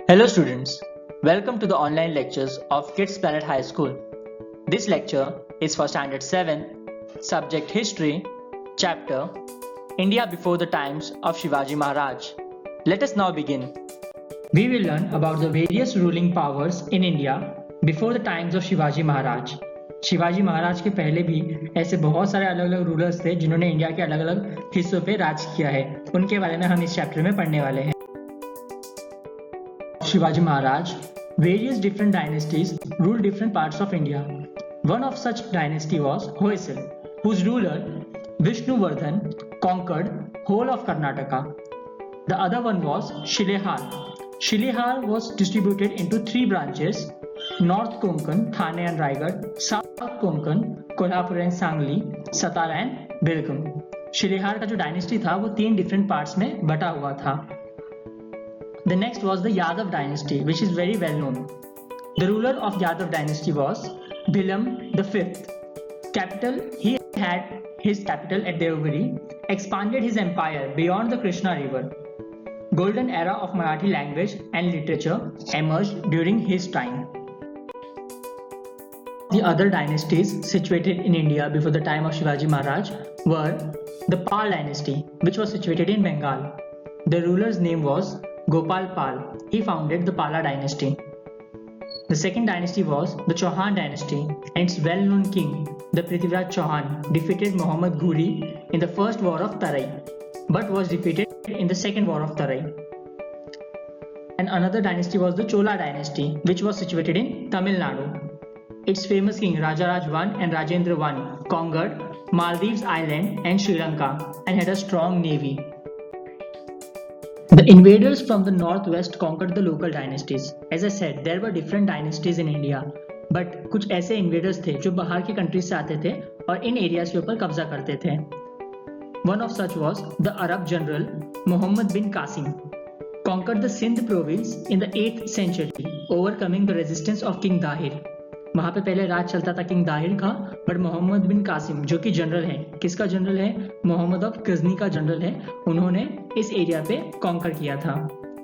Hello students, welcome to the online lectures of Kids Planet High School. This lecture is for Standard 7, Subject History, Chapter India Before the Times of Shivaji Maharaj. Let us now begin. We will learn about the various ruling powers in India before the times of Shivaji Maharaj. Shivaji Maharaj के पहले भी ऐसे बहुत सारे अलग अलग rulers थे जिन्होंने इंडिया के अलग अलग हिस्सों पे राज किया है। उनके बारे में हम इस चैप्टर में पढ़ने वाले हैं। Shivaji Maharaj, various different dynasties ruled different parts of India. One of such dynasty was Hoysal, whose ruler Vishnuvardhan conquered whole of Karnataka. The other one was Shilihar. Shilihar was distributed into three branches: North Konkan, Thane and Raigad; South Konkan, Kolhapur and Sangli; Satara and Bilgam. शिलेहार का जो dynasty था वो तीन different parts में बटा हुआ था। The next was the Yadav dynasty, which is very well known. The ruler of Yadav dynasty was Bhilam V. Capital, he had his capital at Devagiri, expanded his empire beyond the Krishna river. Golden era of Marathi language and literature emerged during his time. The other dynasties situated in India before the time of Shivaji Maharaj were the Pal dynasty, which was situated in Bengal. The ruler's name was Gopal Pal. He founded the Pala dynasty. The second dynasty was the Chauhan dynasty, and its well-known king, the Prithviraj Chauhan, defeated Muhammad Ghori in the first war of Tarai, but was defeated in the second war of Tarai. And another dynasty was the Chola dynasty, which was situated in Tamil Nadu. Its famous king Rajaraj I and Rajendra I conquered Maldives Island and Sri Lanka and had a strong navy. The invaders from the northwest conquered the local dynasties. As I said, there were different dynasties in India, but कुछ ऐसे invaders थे जो बाहर की countries से आते थे और इन एरियाज के ऊपर कब्जा करते थे. One of such was the Arab general Muhammad bin Qasim, conquered the Sindh province in the 8th century, overcoming the resistance of King Dahir. वहां पे पहले राज चलता था किंग दाहिर का, बट मोहम्मद बिन कासिम जो कि जनरल है, किसका जनरल है? मोहम्मद ऑफ गजनी का जनरल है, उन्होंने इस एरिया पे कॉन्कर किया था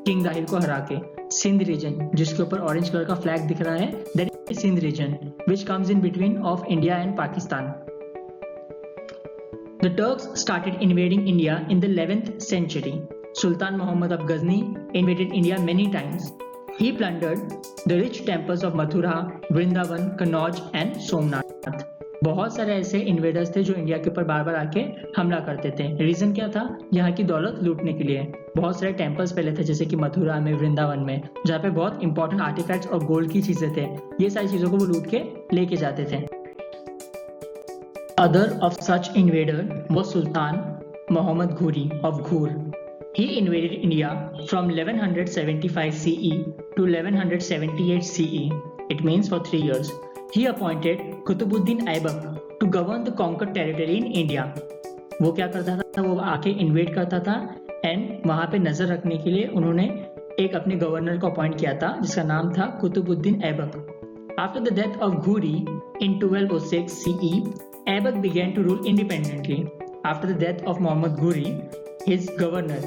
किंग दाहिर को हरा के. सिंध रीजन, जिसके ऊपर ऑरेंज कलर का फ्लैग दिख रहा है, that is Sindh region which comes in between of India and Pakistan. The Turks started invading India in the 11th century. Sultan Muhammad of Ghazni invaded India many times. He plundered the rich temples of Mathura, Vrindavan, Kannauj and Somnath. बहुत सारे ऐसे invaders थे जो India के ऊपर बार बार आके हमला करते थे. रीजन क्या था? यहाँ की दौलत लूटने के लिए. बहुत सारे टेम्पल्स पहले थे, जैसे कि मथुरा में, वृंदावन में, जहाँ पे बहुत इंपॉर्टेंट आर्टिफैक्ट्स और गोल्ड की चीजें थे. ये सारी चीजों को वो लूट के लेके जाते थे. Other of such invader was Sultan Muhammad Ghori of Ghor. He invaded India from 1175 CE to 1178 CE. It means for 3 years. He appointed Qutbuddin Aibak to govern the conquered territory in India. वो क्या करता था? वो आके invade करता था and वहाँ पे नजर रखने के लिए उन्होंने एक अपने गवर्नर को अपॉइंट किया था जिसका नाम था Qutubuddin Aibak. After the death of Ghori in 1206 CE, Aibak began to rule independently. After the death of Muhammad Ghori, his governor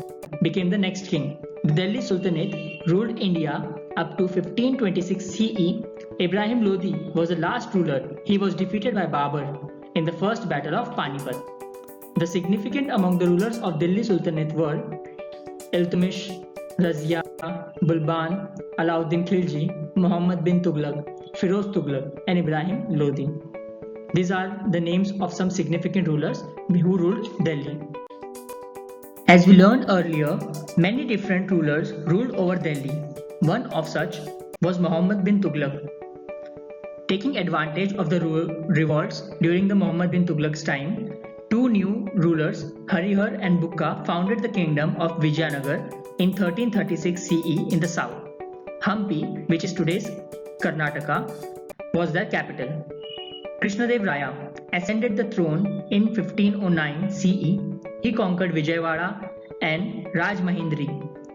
became the next king. The Delhi Sultanate ruled India up to 1526 CE. Ibrahim Lodi was the last ruler. He was defeated by Babur in the first battle of Panipat. The significant among the rulers of Delhi Sultanate were Iltutmish, Razia, Bulban, Alauddin Khilji, Muhammad bin Tughlaq, Firoz Tughlaq and Ibrahim Lodi. These are the names of some significant rulers who ruled Delhi. As we learned earlier, many different rulers ruled over Delhi. One of such was Muhammad bin Tughlaq. Taking advantage of the revolts during the Muhammad bin Tughlaq's time, two new rulers, Harihar and Bukka, founded the kingdom of Vijayanagar in 1336 CE in the south. Hampi, which is today's Karnataka, was their capital. Krishnadev Raya ascended the throne in 1509 CE. He conquered Vijayawada and Rajahmundry.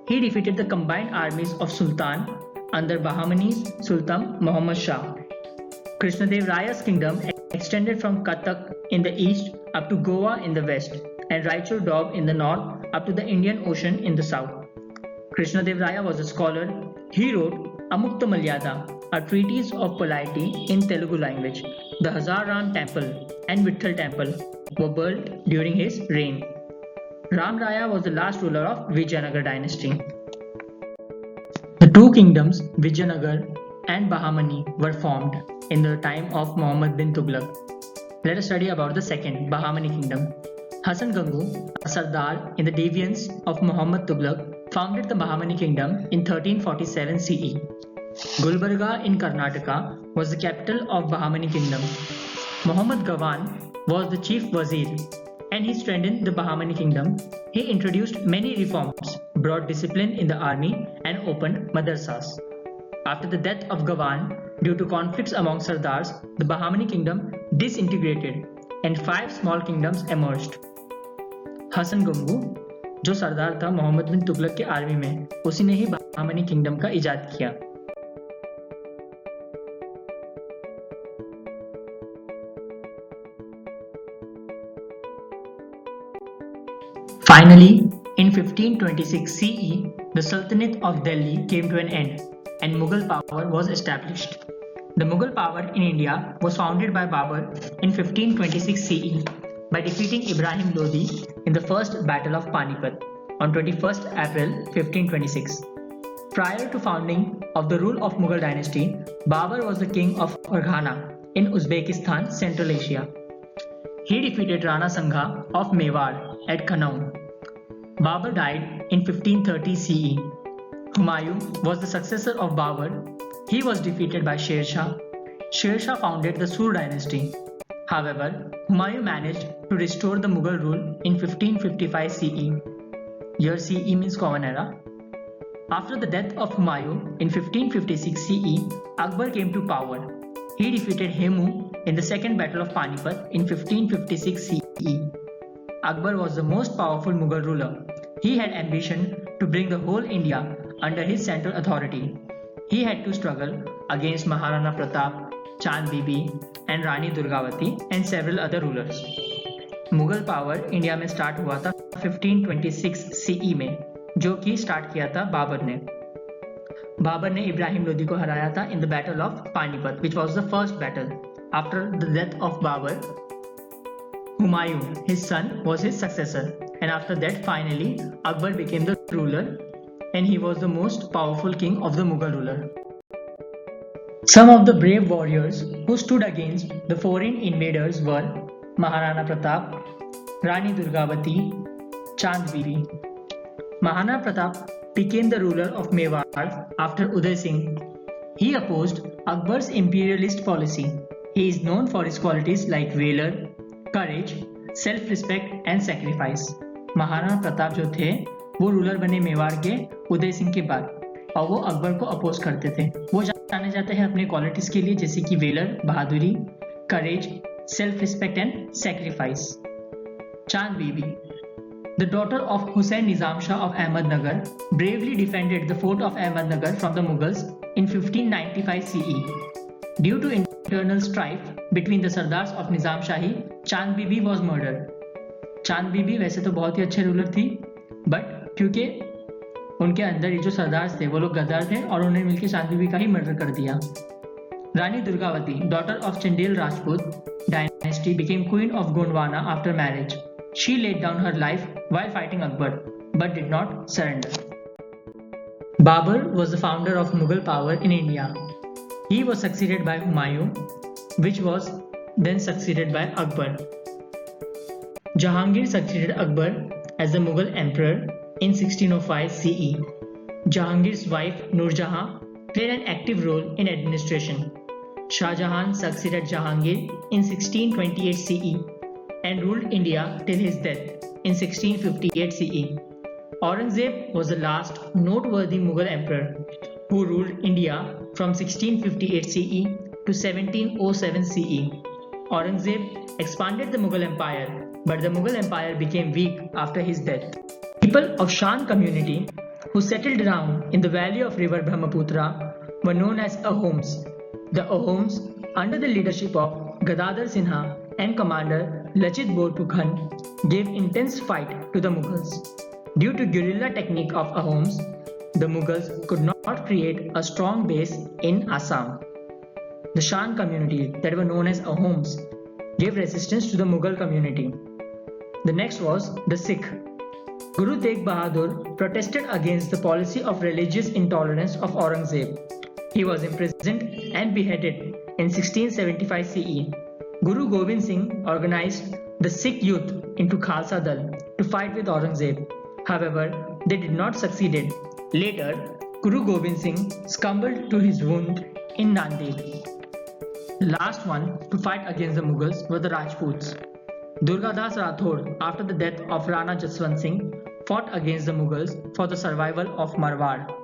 He defeated the combined armies of Sultan under Bahmani's Sultan Muhammad Shah. Krishnadev Raya's kingdom extended from Cuttack in the east up to Goa in the west and Raichur Doab in the north up to the Indian Ocean in the south. Krishnadev Raya was a scholar, He wrote Amukta Malyada, a treatise of polity in Telugu language. The Hazar Ram Temple and Vitthal Temple were built during his reign. Ram Raya was the last ruler of Vijayanagar dynasty. The two kingdoms, Vijayanagar and Bahamani, were formed in the time of Muhammad bin Tughlaq. Let us study about the second, Bahamani kingdom. Hasan Gangu, a Sardar in the deviance of Muhammad Tughlaq, founded the Bahamani kingdom in 1347 CE. Gulbarga in Karnataka was the capital of Bahamani kingdom. Muhammad Gawan was the chief wazir and he strengthened the Bahamani kingdom. He introduced many reforms, brought discipline in the army and opened madrasas. After the death of Gawan, due to conflicts among Sardars, the Bahamani kingdom disintegrated and 5 small kingdoms emerged. Hasan Gangu, जो सरदार था मोहम्मद बिन तुगलक के army में, उसी ने ही Bahmani kingdom का इजाद किया. Finally, in 1526 CE, the Sultanate of Delhi came to an end and Mughal power was established. The Mughal power in India was founded by Babur in 1526 CE by defeating Ibrahim Lodi in the First Battle of Panipat on 21st April 1526. Prior to founding of the rule of Mughal dynasty, Babur was the king of Farghana in Uzbekistan, Central Asia. He defeated Rana Sangha of Mewar at Kanaun. Babur died in 1530 CE. Humayun was the successor of Babur. He was defeated by Sher Shah. Sher Shah founded the Sur dynasty. However, Humayun managed to restore the Mughal rule in 1555 CE. Here CE means Common Era. After the death of Humayun in 1556 CE, Akbar came to power. He defeated Hemu in the Second Battle of Panipat in 1556 CE. Akbar was the most powerful Mughal ruler. He had ambition to bring the whole India under his central authority. He had to struggle against Maharana Pratap, Chand Bibi and Rani Durgavati and several other rulers. Mughal power India में start हुआ था 1526 CE में, जो कि start किया था बाबर ने. बाबर ने इब्राहिम लोदी को हराया था in the battle of Panipat, which was the first battle. After the death of Babur, Humayun, his son, was his successor, and after that, finally, Akbar became the ruler, and he was the most powerful king of the Mughal ruler. Some of the brave warriors who stood against the foreign invaders were Maharana Pratap, Rani Durgavati, Chand Bibi. Maharana Pratap became the ruler of Mewar after Uday Singh. He opposed Akbar's imperialist policy. He is known for his qualities like valor, courage, self-respect and sacrifice. Maharana Pratap जो थे वो ruler बने मेवाड़ के उदय सिंह के बाद और वो अकबर को अपोज करते थे. वो जाने जाते हैं अपने क्वालिटीज के लिए जैसे कि वेलर, बहादुरी, करेज, सेल्फ रिस्पेक्ट एंड सैक्रिफाइस. चांद बीबी, the daughter of Hussain Nizam Shah of Ahmednagar, bravely defended the fort of Ahmednagar from the Mughals in 1595 CE. Due to internal strife between the Sardars of Nizam Shahi, Chand Bibi was murdered. चांद बीबी वैसे तो बहुत ही अच्छे ruler थी, but क्योंकि उनके अंदर ये जो सरदार थे वो लोग गद्दार थे और उन्होंने मिलकर चांद बीबी का ही मर्डर कर दिया. Rani Durgavati, daughter of Chandel Rajput dynasty, became queen of Gondwana after marriage. She laid down her life while fighting Akbar, but did not surrender. Babur was the founder of Mughal power in India. He was succeeded by Humayun, which was then succeeded by Akbar. Jahangir succeeded Akbar as the Mughal emperor in 1605 CE. Jahangir's wife Nur Jahan played an active role in administration. Shah Jahan succeeded Jahangir in 1628 CE and ruled India till his death in 1658 CE. Aurangzeb was the last noteworthy Mughal emperor who ruled India from 1658 CE to 1707 CE. Aurangzeb expanded the Mughal Empire, but the Mughal Empire became weak after his death. People of Shan community who settled down in the valley of river Brahmaputra were known as Ahoms. The Ahoms, under the leadership of Gadadhar Sinha and commander Lachit Borpukhan, gave intense fight to the Mughals. Due to guerrilla technique of Ahoms, the Mughals could not create a strong base in Assam. The Shan communities that were known as Ahoms gave resistance to the Mughal community. The next was the Sikh. Guru Tegh Bahadur protested against the policy of religious intolerance of Aurangzeb. He was imprisoned and beheaded in 1675 CE. Guru Gobind Singh organized the Sikh youth into Khalsa Dal to fight with Aurangzeb. However, they did not succeed. Later, Guru Gobind Singh succumbed to his wound in Nanded. The last one to fight against the Mughals were the Rajputs. Durgadas Rathod, after the death of Rana Jaswant Singh, fought against the Mughals for the survival of Marwar.